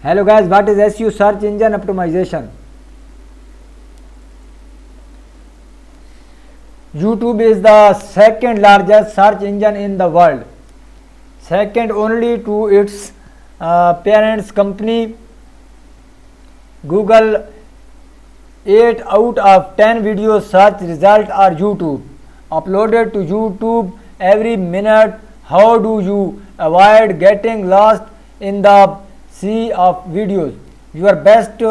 Hello guys, what is SEO search engine optimization? YouTube is the second largest search engine in the world, second only to its parent company Google. 8 out of 10 video search results are YouTube, uploaded to YouTube every minute. How do you avoid getting lost in the sea of videos? Your best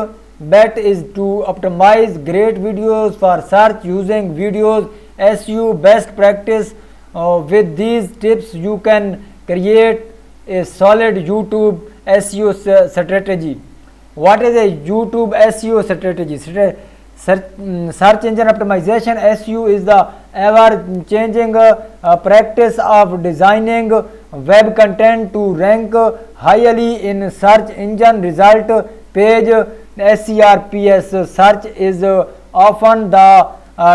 bet is to optimize great videos for search using videos SEO best practice. With these tips you can create a solid YouTube SEO strategy. What is a YouTube SEO strategy? Search engine optimization SEO is the ever changing practice of designing web content to rank highly in search engine result page. SERPs search is often the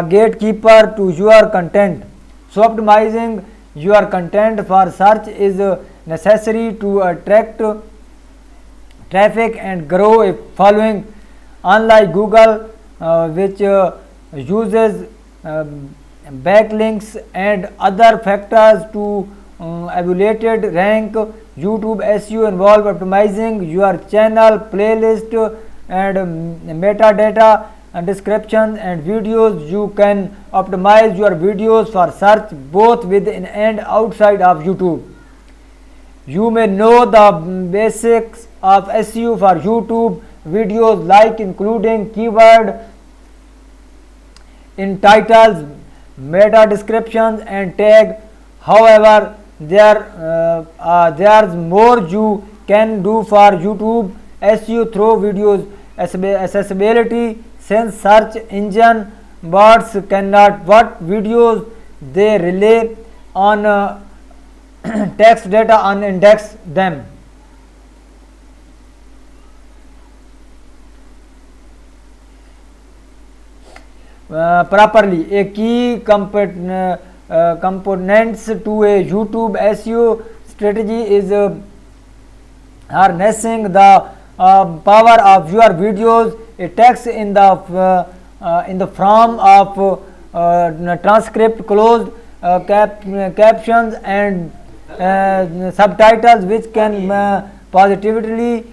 gatekeeper to your content. So optimizing your content for search is necessary to attract traffic and grow a following. Unlike Google, which uses backlinks and other factors to evaluate rank, YouTube SEO involves optimizing your channel playlist and metadata and descriptions and videos. You can optimize your videos for search both within and outside of YouTube. You may know the basics of SEO for YouTube videos, like including keyword in titles, meta descriptions and tag. However, there's more you can do for YouTube SEO through videos accessibility. Since search engine bots cannot watch videos, they rely on text data and index them. Properly. A key components to a YouTube SEO strategy is harnessing the power of your videos. A text in the form of transcript, closed captions and subtitles, which can positively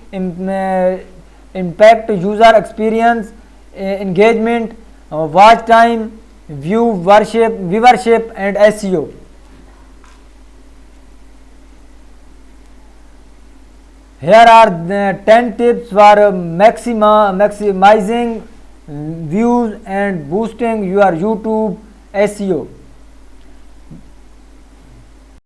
impact user experience, engagement, watch time, viewership and SEO. Here are the 10 tips for maximizing views and boosting your YouTube SEO.